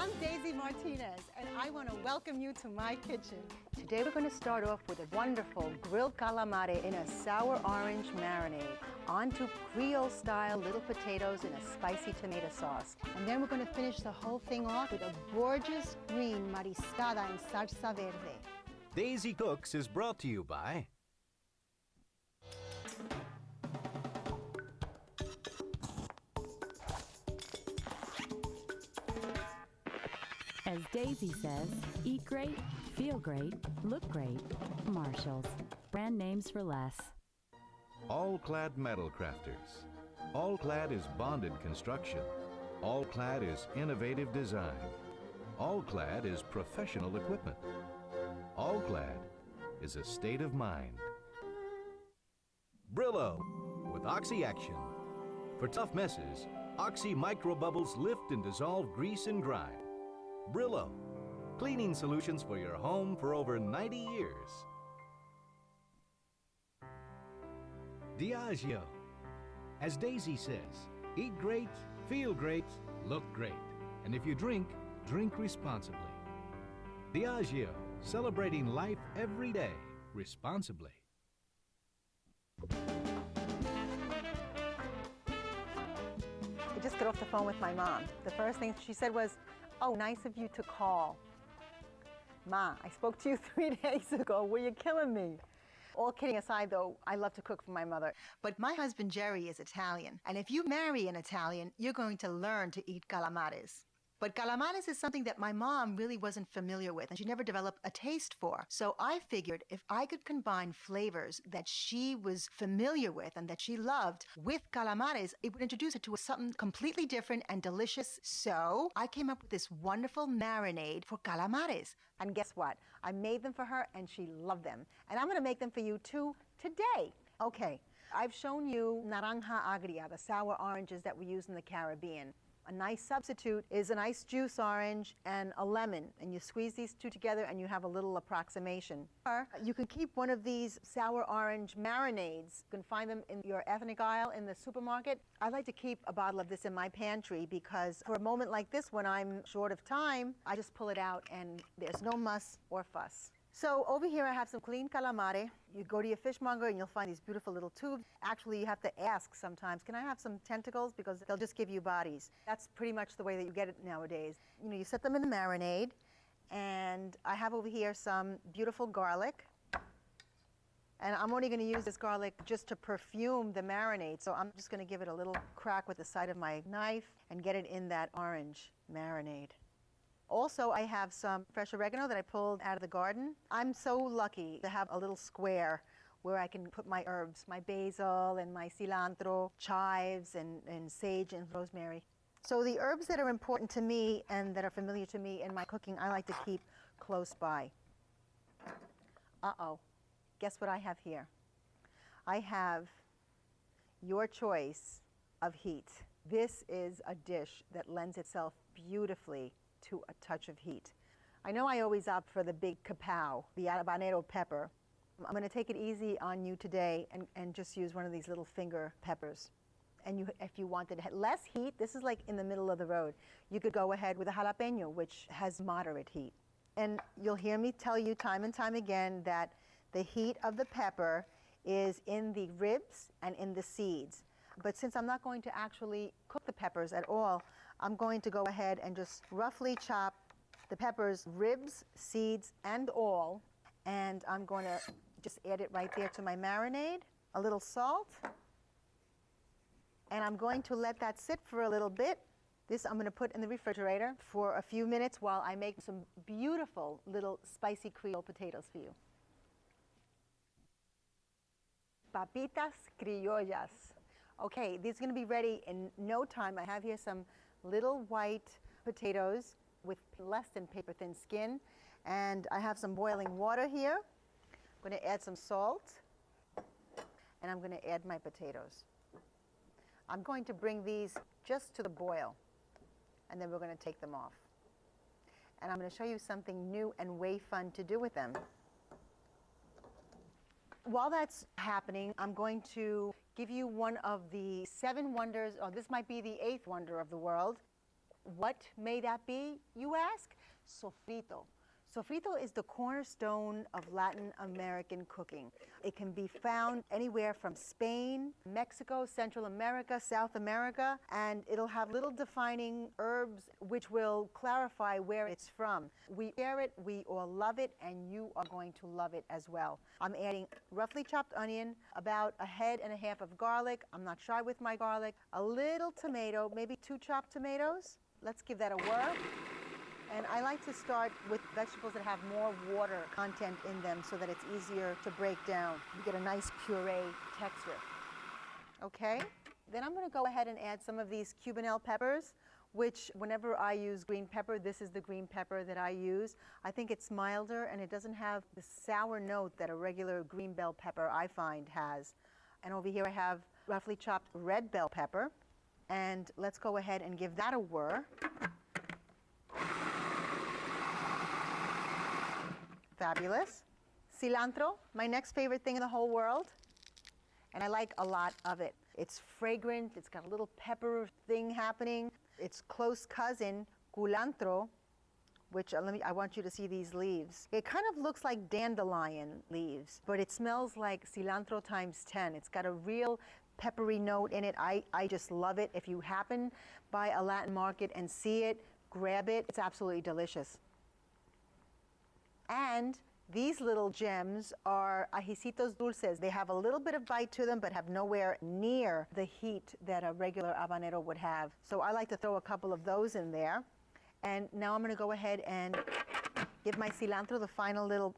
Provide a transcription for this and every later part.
I'm Daisy Martinez, and I want to welcome you to my kitchen. Today we're going to start off with a wonderful grilled calamari in a sour orange marinade, onto Creole-style little potatoes in a spicy tomato sauce. And then we're going to finish the whole thing off with a gorgeous green Mariscada in Salsa Verde. Daisy Cooks is brought to you by As Daisy says, eat great, feel great, look great. Marshall's. Brand names for less. All-Clad Metal Crafters. All-Clad is bonded construction. All-Clad is innovative design. All-Clad is professional equipment. All-Clad is a state of mind. Brillo with Oxy Action. For tough messes, Oxy micro bubbles lift and dissolve grease and grime. Brillo, cleaning solutions for your home for over 90 years. Diageo. As Daisy says, eat great, feel great, look great. And if you drink, drink responsibly. Diageo, celebrating life every day, responsibly. I just got off the phone with my mom. The first thing she said was, "Oh, nice of you to call." Ma, I spoke to you 3 days ago. Were you killing me? All kidding aside, though, I love to cook for my mother. But my husband, Jerry, is Italian. And if you marry an Italian, you're going to learn to eat calamares. But calamares is something that my mom really wasn't familiar with, and she never developed a taste for. So I figured if I could combine flavors that she was familiar with and that she loved with calamares, it would introduce her to something completely different and delicious. So I came up with this wonderful marinade for calamares. And guess what? I made them for her, and she loved them. And I'm going to make them for you, too, today. Okay, I've shown you naranja agria, the sour oranges that we use in the Caribbean. A nice substitute is a nice juice orange and a lemon, and you squeeze these two together and you have a little approximation. Or you can keep one of these sour orange marinades. You can find them in your ethnic aisle in the supermarket. I like to keep a bottle of this in my pantry because for a moment like this when I'm short of time, I just pull it out and there's no muss or fuss. So over here I have some clean calamari. You go to your fishmonger and you'll find these beautiful little tubes. Actually, you have to ask sometimes, can I have some tentacles? Because they'll just give you bodies. That's pretty much the way that you get it nowadays. You know, you set them in the marinade, and I have over here some beautiful garlic. And I'm only going to use this garlic just to perfume the marinade. So I'm just going to give it a little crack with the side of my knife and get it in that orange marinade. Also, I have some fresh oregano that I pulled out of the garden. I'm so lucky to have a little square where I can put my herbs, my basil and my cilantro, chives and sage and rosemary. So the herbs that are important to me and that are familiar to me in my cooking, I like to keep close by. Uh-oh, guess what I have here? I have your choice of heat. This is a dish that lends itself beautifully to a touch of heat. I know I always opt for the big kapow, the habanero pepper. I'm going to take it easy on you today and just use one of these little finger peppers. And if you wanted less heat, this is like in the middle of the road. You could go ahead with a jalapeno, which has moderate heat. And you'll hear me tell you time and time again that the heat of the pepper is in the ribs and in the seeds. But since I'm not going to actually cook the peppers at all, I'm going to go ahead and just roughly chop the peppers, ribs, seeds, and all. And I'm going to just add it right there to my marinade. A little salt. And I'm going to let that sit for a little bit. This I'm going to put in the refrigerator for a few minutes while I make some beautiful little spicy Creole potatoes for you. Papitas criollas. Okay, these are going to be ready in no time. I have here some little white potatoes with less than paper thin skin, and I have some boiling water here. I'm going to add some salt, and I'm going to add my potatoes. I'm going to bring these just to the boil, and then we're going to take them off. And I'm going to show you something new and way fun to do with them. While that's happening, I'm going to give you one of the 7 wonders, or this might be the 8th wonder of the world. What may that be, you ask? Sofrito. Sofrito is the cornerstone of Latin American cooking. It can be found anywhere from Spain, Mexico, Central America, South America, and it'll have little defining herbs which will clarify where it's from. We share it, we all love it, and you are going to love it as well. I'm adding roughly chopped onion, about a head and a half of garlic. I'm not shy with my garlic. A little tomato, maybe 2 chopped tomatoes. Let's give that a whirl. And I like to start with vegetables that have more water content in them so that it's easier to break down. You get a nice puree texture. Okay? Then I'm going to go ahead and add some of these Cubanelle peppers, which whenever I use green pepper, this is the green pepper that I use. I think it's milder and it doesn't have the sour note that a regular green bell pepper I find has. And over here I have roughly chopped red bell pepper. And let's go ahead and give that a whir. Fabulous. Cilantro, my next favorite thing in the whole world, and I like a lot of it. It's fragrant, it's got a little pepper thing happening. Its close cousin, culantro, which I want you to see these leaves. It kind of looks like dandelion leaves, but it smells like cilantro times 10. It's got a real peppery note in it. I just love it. If you happen by a Latin market and see it, grab it. It's absolutely delicious. And these little gems are ajicitos dulces. They have a little bit of bite to them, but have nowhere near the heat that a regular habanero would have. So I like to throw a couple of those in there. And now I'm going to go ahead and give my cilantro the final little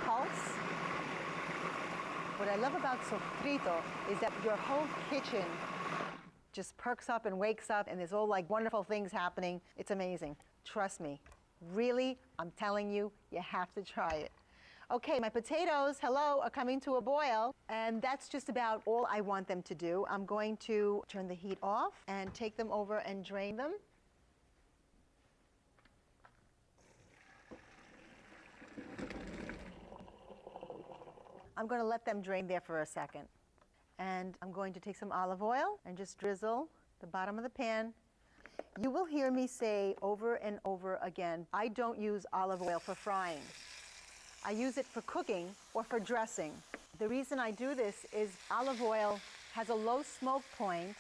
pulse. What I love about sofrito is that your whole kitchen just perks up and wakes up, and there's all like wonderful things happening. It's amazing. Trust me. Really, I'm telling you, you have to try it. Okay, my potatoes, hello, are coming to a boil, and that's just about all I want them to do. I'm going to turn the heat off and take them over and drain them. I'm going to let them drain there for a second. And I'm going to take some olive oil and just drizzle the bottom of the pan. You will hear me say over and over again, I don't use olive oil for frying. I use it for cooking or for dressing. The reason I do this is olive oil has a low smoke point,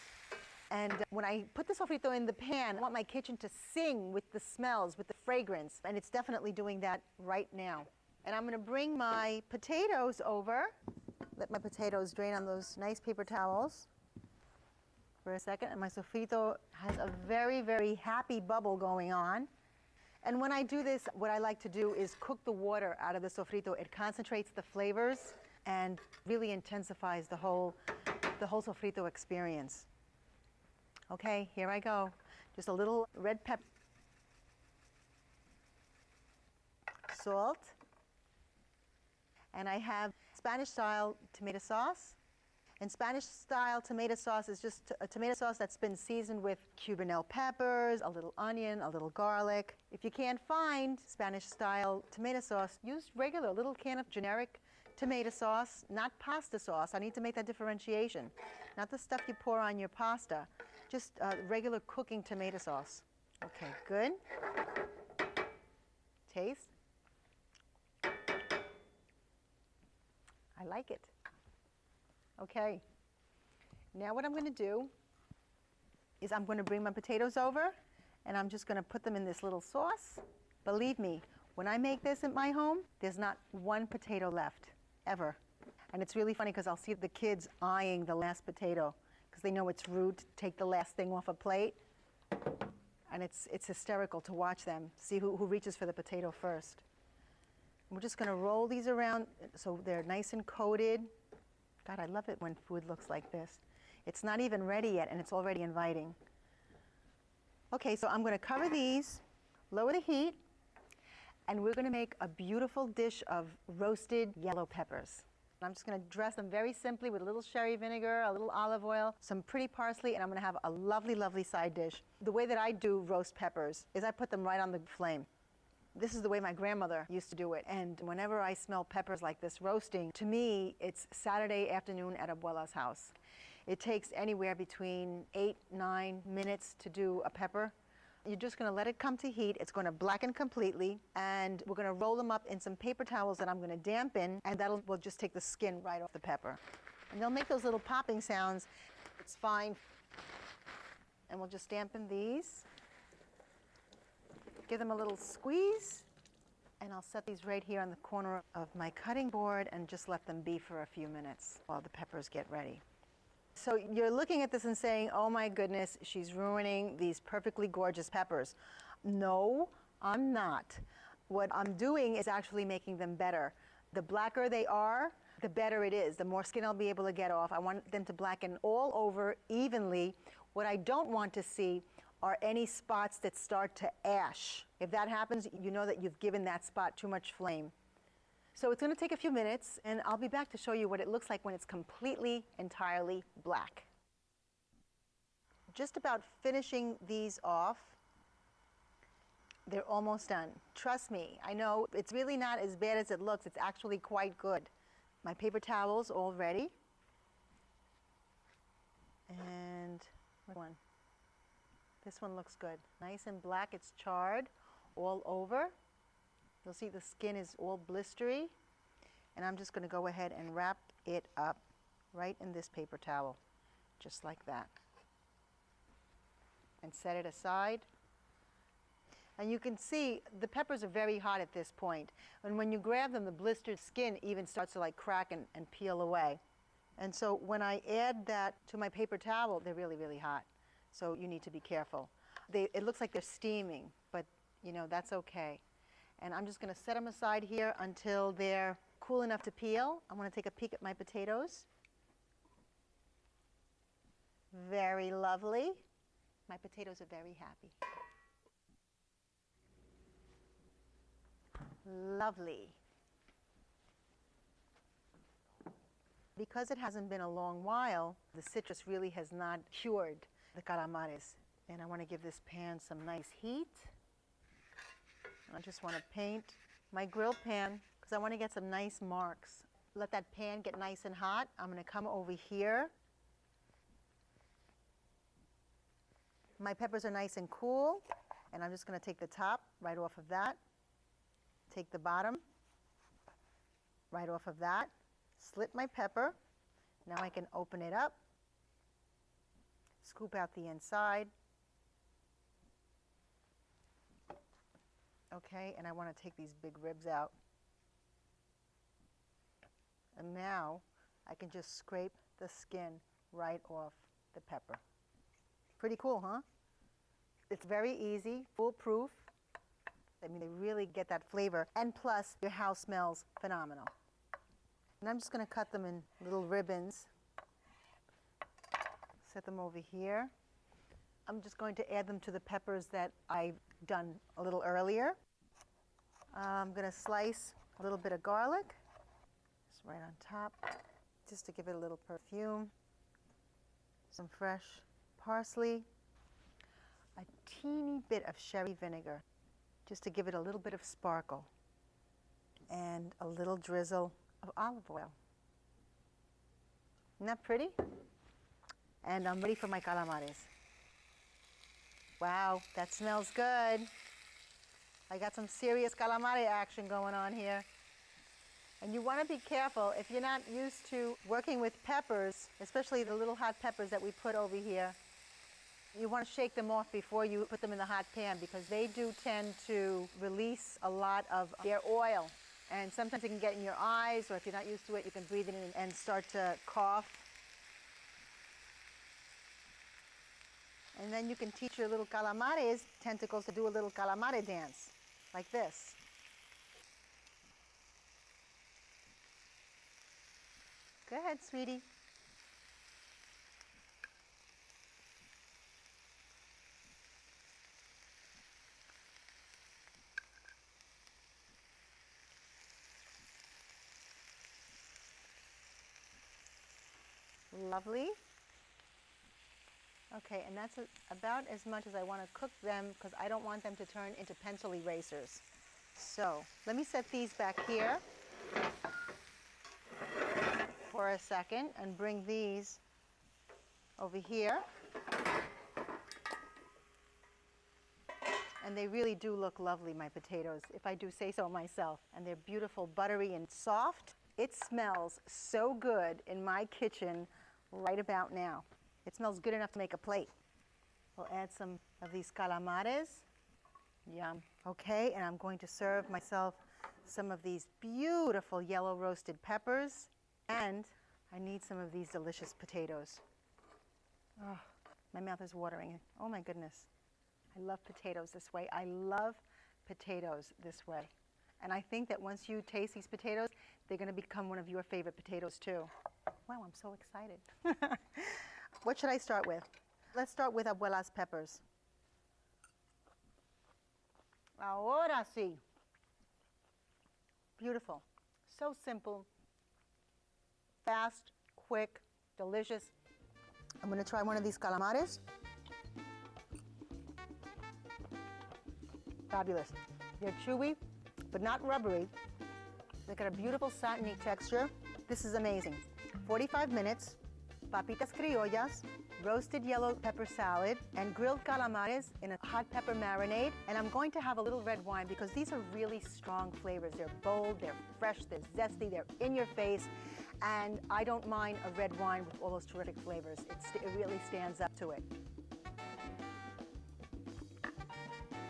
and when I put the sofrito in the pan, I want my kitchen to sing with the smells, with the fragrance, and it's definitely doing that right now. And I'm going to bring my potatoes over, let my potatoes drain on those nice paper towels for a second, and my sofrito has a very, very happy bubble going on. And when I do this, what I like to do is cook the water out of the sofrito. It concentrates the flavors and really intensifies the whole sofrito experience. Okay, here I go. Just a little red pepper, salt, and I have Spanish-style tomato sauce. And Spanish-style tomato sauce is just a tomato sauce that's been seasoned with Cubanelle peppers, a little onion, a little garlic. If you can't find Spanish-style tomato sauce, use regular little can of generic tomato sauce, not pasta sauce. I need to make that differentiation. Not the stuff you pour on your pasta, just regular cooking tomato sauce. Okay, good. Taste. I like it. Okay, now what I'm going to do is I'm going to bring my potatoes over and I'm just going to put them in this little sauce. Believe me, when I make this at my home, there's not one potato left, ever. And it's really funny because I'll see the kids eyeing the last potato because they know it's rude to take the last thing off a plate. And it's hysterical to watch them, see who reaches for the potato first. We're just going to roll these around so they're nice and coated. God, I love it when food looks like this. It's not even ready yet, and it's already inviting. Okay, so I'm going to cover these, lower the heat, and we're going to make a beautiful dish of roasted yellow peppers. I'm just going to dress them very simply with a little sherry vinegar, a little olive oil, some pretty parsley, and I'm going to have a lovely, lovely side dish. The way that I do roast peppers is I put them right on the flame. This is the way my grandmother used to do it. And whenever I smell peppers like this roasting, to me, it's Saturday afternoon at Abuela's house. It takes anywhere between 8-9 minutes to do a pepper. You're just going to let it come to heat. It's going to blacken completely, and we're going to roll them up in some paper towels that I'm going to dampen, and will just take the skin right off the pepper. And they'll make those little popping sounds. It's fine. And we'll just dampen these. Give them a little squeeze, and I'll set these right here on the corner of my cutting board and just let them be for a few minutes while the peppers get ready. So you're looking at this and saying, oh my goodness, she's ruining these perfectly gorgeous peppers. No, I'm not. What I'm doing is actually making them better. The blacker they are, the better it is. The more skin I'll be able to get off. I want them to blacken all over evenly. What I don't want to see are any spots that start to ash. If that happens, you know that you've given that spot too much flame. So it's going to take a few minutes, and I'll be back to show you what it looks like when it's completely, entirely black. Just about finishing these off. They're almost done. Trust me, I know it's really not as bad as it looks. It's actually quite good. My paper towels all ready. And one. This one looks good. Nice and black. It's charred all over. You'll see the skin is all blistery. And I'm just going to go ahead and wrap it up right in this paper towel, just like that. And set it aside. And you can see the peppers are very hot at this point. And when you grab them, the blistered skin even starts to like crack and peel away. And so when I add that to my paper towel, they're really, really hot. So you need to be careful. It looks like they're steaming, but you know, that's okay. And I'm just going to set them aside here until they're cool enough to peel. I'm going to take a peek at my potatoes. Very lovely. My potatoes are very happy. Lovely. Because it hasn't been a long while, the citrus really has not cured the calamares. And I want to give this pan some nice heat. I just want to paint my grill pan because I want to get some nice marks. Let that pan get nice and hot. I'm going to come over here. My peppers are nice and cool, and I'm just going to take the top right off of that. Take the bottom right off of that. Slit my pepper. Now I can open it up. Scoop out the inside. Okay, and I want to take these big ribs out. And now I can just scrape the skin right off the pepper. Pretty cool, huh? It's very easy, foolproof. I mean, they really get that flavor. And plus, your house smells phenomenal. And I'm just going to cut them in little ribbons. Set them over here. I'm just going to add them to the peppers that I've done a little earlier. I'm going to slice a little bit of garlic, just right on top, just to give it a little perfume. Some fresh parsley, a teeny bit of sherry vinegar, just to give it a little bit of sparkle, and a little drizzle of olive oil. Isn't that pretty? And I'm ready for my calamares. Wow, that smells good. I got some serious calamari action going on here. And you want to be careful if you're not used to working with peppers, especially the little hot peppers that we put over here. You want to shake them off before you put them in the hot pan because they do tend to release a lot of their oil. And sometimes it can get in your eyes, or if you're not used to it, you can breathe it in and start to cough. And then you can teach your little calamares tentacles to do a little calamare dance, like this. Go ahead, sweetie. Lovely. Okay, and that's about as much as I want to cook them because I don't want them to turn into pencil erasers. So let me set these back here for a second and bring these over here. And they really do look lovely, my potatoes, if I do say so myself. And they're beautiful, buttery, and soft. It smells so good in my kitchen right about now. It smells good enough to make a plate. We'll add some of these calamares. Yum. Okay, and I'm going to serve myself some of these beautiful yellow roasted peppers. And I need some of these delicious potatoes. Oh, my mouth is watering. Oh my goodness. I love potatoes this way. I love potatoes this way. And I think that once you taste these potatoes, they're going to become one of your favorite potatoes too. Wow, I'm so excited. What should I start with? Let's start with abuela's peppers. Ahora sí. Beautiful. So simple. Fast, quick, delicious. I'm going to try one of these calamares. Fabulous. They're chewy, but not rubbery. They've got a beautiful satiny texture. This is amazing. 45 minutes, papitas criollas, roasted yellow pepper salad, and grilled calamares in a hot pepper marinade. And I'm going to have a little red wine because these are really strong flavors. They're bold, they're fresh, they're zesty, they're in your face. And I don't mind a red wine with all those terrific flavors. It really stands up to it.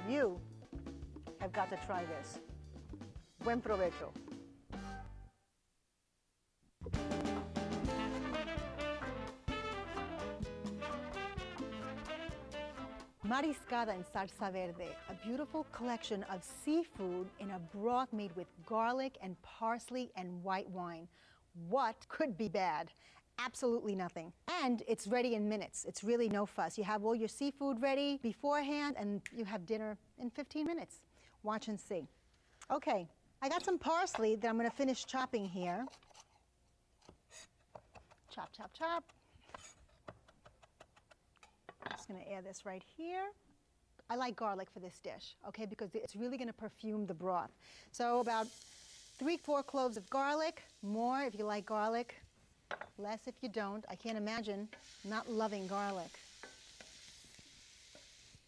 You have got to try this. Buen provecho. Mariscada and Salsa Verde, a beautiful collection of seafood in a broth made with garlic and parsley and white wine. What could be bad? Absolutely nothing. And it's ready in minutes. It's really no fuss. You have all your seafood ready beforehand and you have dinner in 15 minutes. Watch and see. Okay, I got some parsley that I'm going to finish chopping here. Chop, chop, chop. I'm just going to add this right here. I like garlic for this dish, okay, because it's really going to perfume the broth. So about 3-4 cloves of garlic, more if you like garlic, less if you don't. I can't imagine not loving garlic.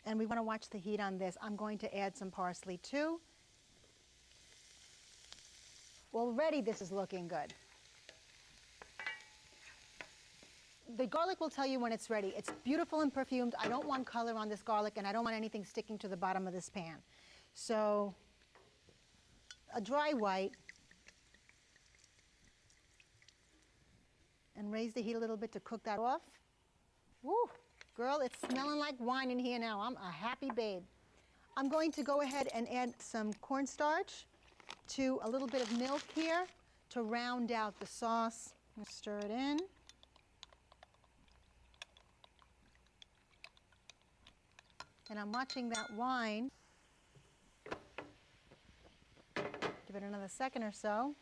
And we want to watch the heat on this. I'm going to add some parsley too. Already this is looking good. The garlic will tell you when it's ready. It's beautiful and perfumed. I don't want color on this garlic, and I don't want anything sticking to the bottom of this pan. So a dry white, and raise the heat a little bit to cook that off. Woo, girl, it's smelling like wine in here now. I'm a happy babe. I'm going to go ahead and add some cornstarch to a little bit of milk here to round out the sauce. Stir it in. And I'm watching that wine. Give it another second or so.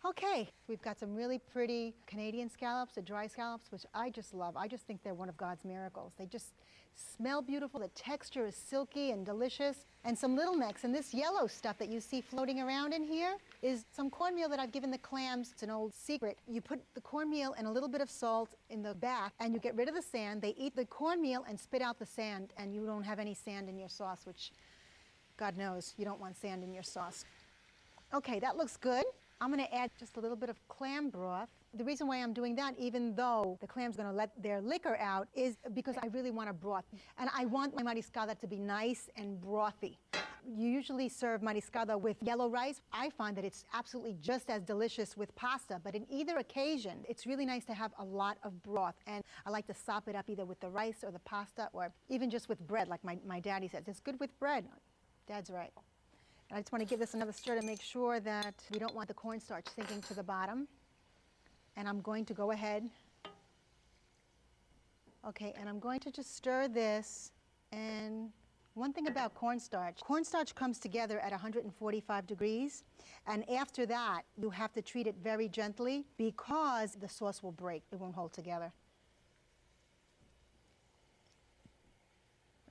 Okay, we've got some really pretty Canadian scallops, the dry scallops, which I just love. I just think they're one of God's miracles. They just smell beautiful. The texture is silky and delicious. And some Little Necks, and this yellow stuff that you see floating around in here is some cornmeal that I've given the clams. It's an old secret. You put the cornmeal and a little bit of salt in the bath, and you get rid of the sand. They eat the cornmeal and spit out the sand, and you don't have any sand in your sauce, which God knows you don't want sand in your sauce. Okay, that looks good. I'm going to add just a little bit of clam broth. The reason why I'm doing that, even though the clam's going to let their liquor out, is because I really want a broth. And I want my mariscada to be nice and brothy. You usually serve mariscada with yellow rice. I find that it's absolutely just as delicious with pasta, but in either occasion, it's really nice to have a lot of broth. And I like to sop it up either with the rice or the pasta, or even just with bread, like my daddy says. It's good with bread. Dad's right. I just want to give this another stir to make sure that we don't want the cornstarch sinking to the bottom. And I'm going to go ahead. Okay, and I'm going to just stir this. And one thing about cornstarch comes together at 145 degrees. And after that, you have to treat it very gently because the sauce will break. It won't hold together.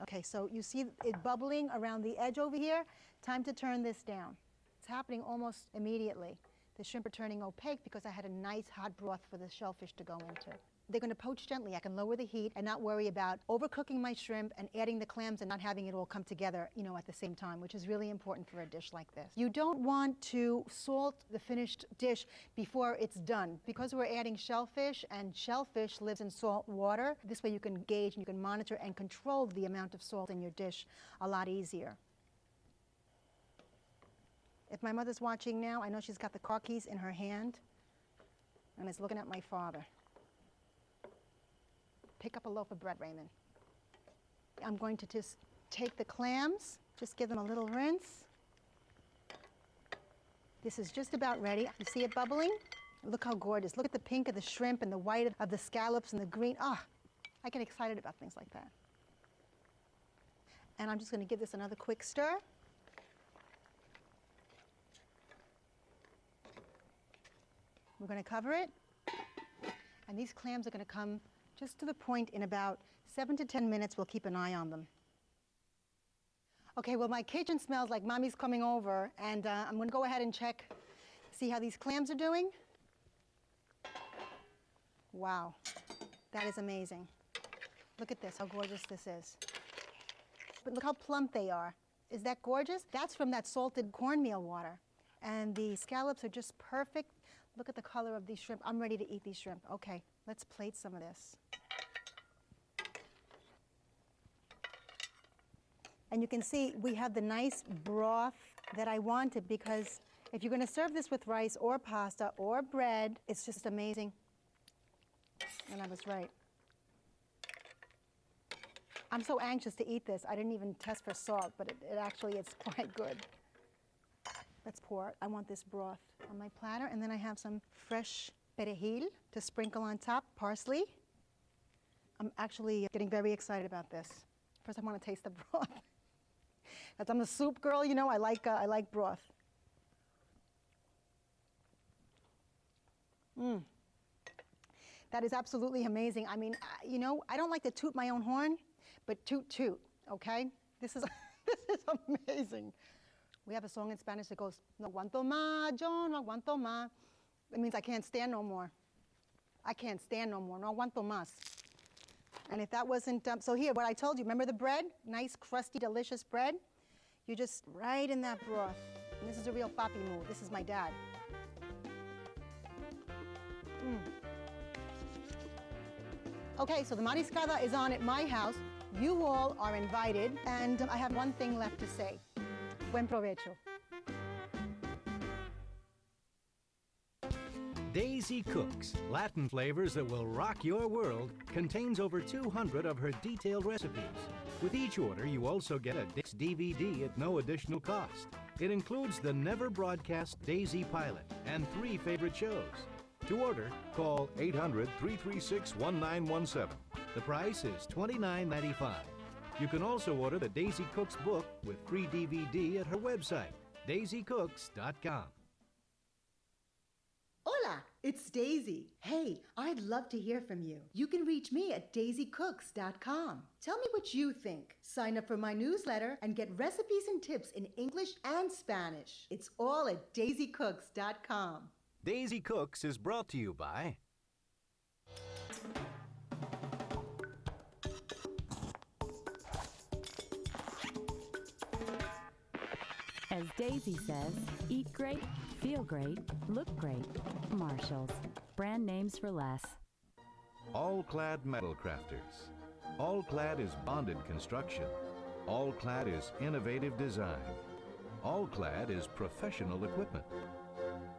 Okay, so you see it bubbling around the edge over here. Time to turn this down. It's happening almost immediately. The shrimp are turning opaque because I had a nice hot broth for the shellfish to go into. They're going to poach gently. I can lower the heat and not worry about overcooking my shrimp and adding the clams and not having it all come together, at the same time, which is really important for a dish like this. You don't want to salt the finished dish before it's done. Because we're adding shellfish, and shellfish lives in salt water, this way you can gauge and you can monitor and control the amount of salt in your dish a lot easier. If my mother's watching now, I know she's got the car keys in her hand and is looking at my father. Pick up a loaf of bread, Raymond. I'm going to just take the clams, just give them a little rinse. This is just about ready. You see it bubbling? Look how gorgeous. Look at the pink of the shrimp and the white of the scallops and the green. I get excited about things like that. And I'm just going to give this another quick stir. We're going to cover it. And these clams are going to come just to the point in about 7 to 10 minutes. We'll keep an eye on them. Okay, well, my kitchen smells like Mommy's coming over, and I'm going to go ahead and check, see how these clams are doing. Wow, that is amazing. Look at this, how gorgeous this is. But look how plump they are. Is that gorgeous? That's from that salted cornmeal water. And the scallops are just perfect. Look at the color of these shrimp. I'm ready to eat these shrimp. Okay, let's plate some of this. And you can see we have the nice broth that I wanted, because if you're going to serve this with rice or pasta or bread, it's just amazing. And I was right. I'm so anxious to eat this. I didn't even test for salt, but it actually is quite good. Let's pour. I want this broth on my platter, and then I have some fresh perejil to sprinkle on top, parsley. I'm actually getting very excited about this. First, I want to taste the broth. As I'm a soup girl, I like broth. That is absolutely amazing. I mean, I don't like to toot my own horn, but toot toot, okay? This is amazing. We have a song in Spanish that goes, no aguanto más, yo no aguanto más. It means I can't stand no more. I can't stand no more, no aguanto más. And if that wasn't, so here, what I told you, remember the bread? Nice, crusty, delicious bread? You just right in that broth. And this is a real papi move. This is my dad. Okay, so the Mariscada is on at my house. You all are invited, and I have one thing left to say. Buen provecho. Daisy Cooks, Latin flavors that will rock your world, contains over 200 of her detailed recipes. With each order, you also get a Dick's DVD at no additional cost. It includes the never-broadcast Daisy pilot and 3 favorite shows. To order, call 800-336-1917. The price is $29.95. You can also order the Daisy Cooks book with free DVD at her website, daisycooks.com. Hola, it's Daisy. Hey, I'd love to hear from you. You can reach me at daisycooks.com. Tell me what you think. Sign up for my newsletter and get recipes and tips in English and Spanish. It's all at daisycooks.com. Daisy Cooks is brought to you by As Daisy says, eat great, feel great, look great. Marshall's. Brand names for less. All-Clad Metal Crafters. All-Clad is bonded construction. All-Clad is innovative design. All-Clad is professional equipment.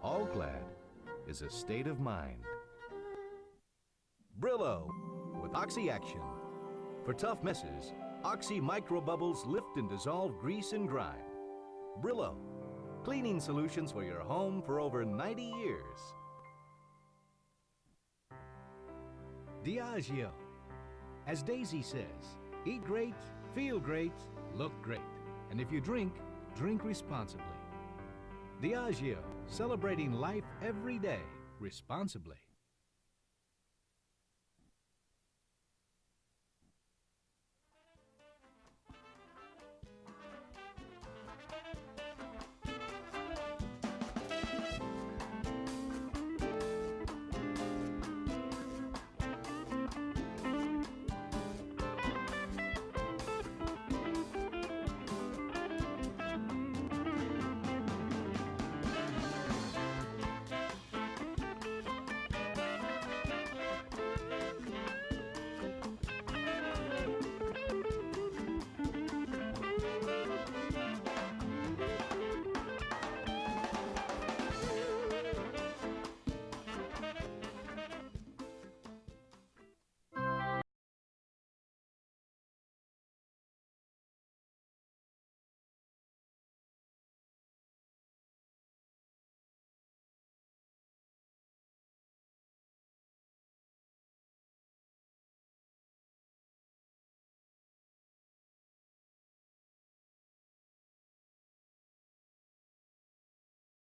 All-Clad is a state of mind. Brillo with Oxy Action. For tough messes, Oxy Micro Bubbles lift and dissolve grease and grime. Brillo, cleaning solutions for your home for over 90 years. Diageo. As Daisy says, eat great, feel great, look great. And if you drink, drink responsibly. Diageo, celebrating life every day responsibly.